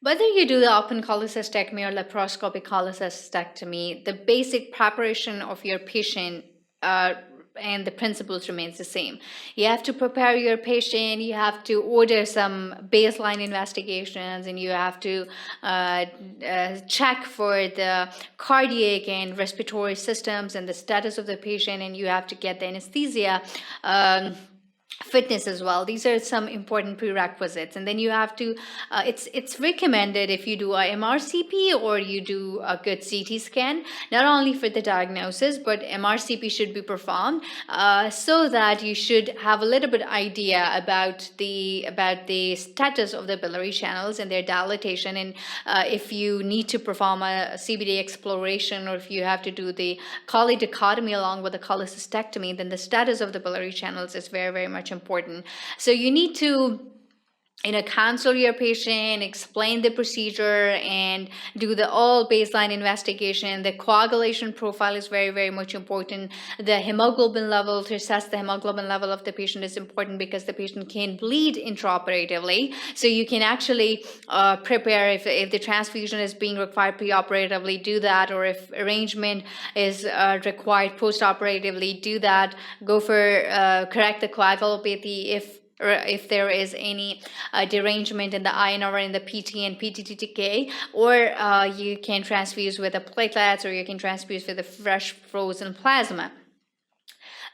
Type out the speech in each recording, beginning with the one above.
Whether you do the open cholecystectomy or laparoscopic cholecystectomy, the basic preparation of your patient and the principles remains the same. You have to prepare your patient, you have to order some baseline investigations, and you have to check for the cardiac and respiratory systems and the status of the patient, and you have to get the anesthesia fitness as well. These are some important prerequisites, and then you have to it's recommended if you do a MRCP or you do a good CT scan, not only for the diagnosis, but MRCP should be performed so that you should have a little bit idea about the status of the biliary channels and their dilatation, and if you need to perform a CBD exploration, or if you have to do the dichotomy along with the cholecystectomy, then the status of the biliary channels is very, very much important. So you need to counsel your patient, explain the procedure, and do the all baseline investigation. The coagulation profile is very, very much important. The hemoglobin level, to assess the hemoglobin level of the patient, is important because the patient can bleed intraoperatively. So you can actually prepare if the transfusion is being required preoperatively, do that, or if arrangement is required postoperatively, do that. Go for correct the coagulopathy if there is any derangement in the INR and the PT and PTTK, or you can transfuse with the platelets, or you can transfuse with the fresh frozen plasma.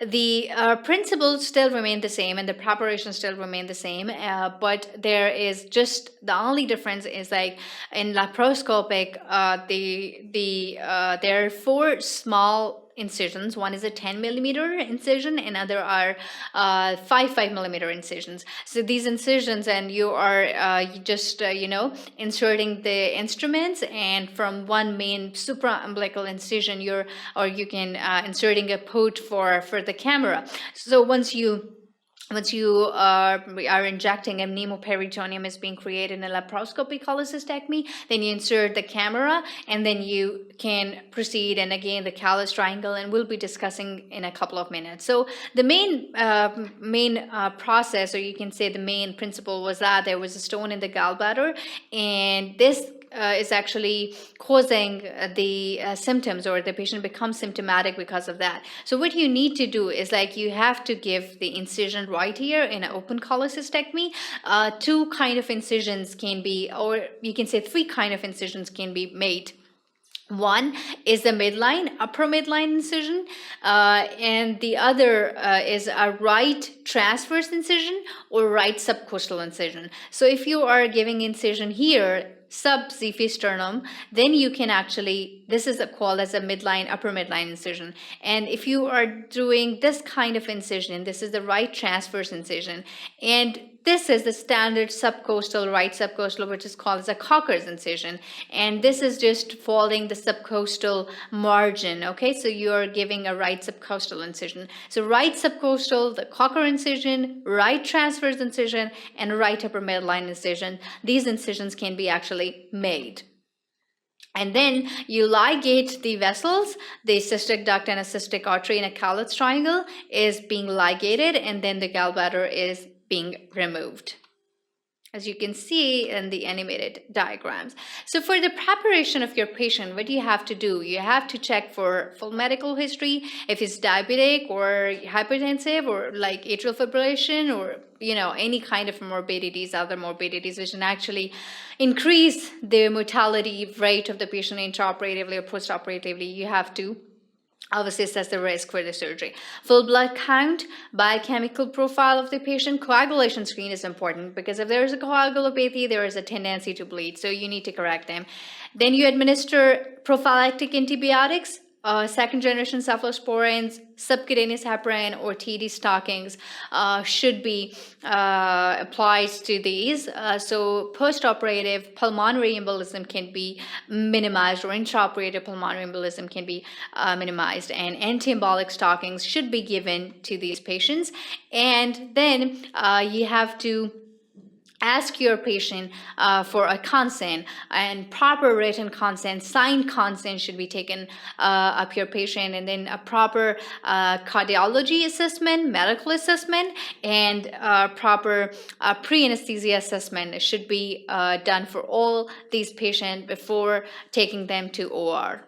The principles still remain the same, and the preparation still remain the same, but there is just the only difference is like in laparoscopic, there are 4 small incisions. One is a 10 millimeter incision, and other are 5 millimeter incisions. So these incisions, and you are inserting the instruments, and from one main supraumbilical incision you can inserting a port for the camera. So once you are injecting a pneumoperitoneum is being created in a laparoscopic cholecystectomy, then you insert the camera, and then you can proceed, and again the callus triangle, and we'll be discussing in a couple of minutes. So the main process, or you can say the main principle, was that there was a stone in the gallbladder, and this is actually causing the symptoms, or the patient becomes symptomatic because of that. So what you need to do is you have to give the incision right here in an open cholecystectomy. 2 kind of incisions can be, or you can say 3 kind of incisions can be made. One is the upper midline incision, and the other is a right transverse incision or right subcostal incision. So if you are giving incision here, sub-xephisternum, then you can actually, this is called as a upper midline incision. And if you are doing this kind of incision, this is the right transverse incision, and this is the standard subcostal, right subcostal, which is called as a Cocker's incision. And this is just following the subcostal margin, okay? So you're giving a right subcostal incision. So right subcostal, the Cocker incision, right transverse incision, and right upper midline incision. These incisions can be actually made. And then you ligate the vessels. The cystic duct and a cystic artery in a Cowlitz triangle is being ligated, and then the gallbladder is being removed, as you can see in the animated diagrams. So for the preparation of your patient, what do you have to do? You have to check for full medical history, if it's diabetic or hypertensive, or like atrial fibrillation, or any kind of morbidities, other morbidities, which can actually increase the mortality rate of the patient intraoperatively or postoperatively. You have to obviously assess the risk for the surgery. Full blood count, biochemical profile of the patient. Coagulation screen is important because if there is a coagulopathy, there is a tendency to bleed, so you need to correct them. Then you administer prophylactic antibiotics, second generation cephalosporins, subcutaneous heparin, or TD stockings should be applied to these. So postoperative pulmonary embolism can be minimized, or intraoperative pulmonary embolism can be minimized, and anti-embolic stockings should be given to these patients. And then you have to ask your patient for a consent, and proper written consent, signed consent should be taken of your patient, and then a proper cardiology assessment, medical assessment, and proper pre-anesthesia assessment should be done for all these patients before taking them to OR.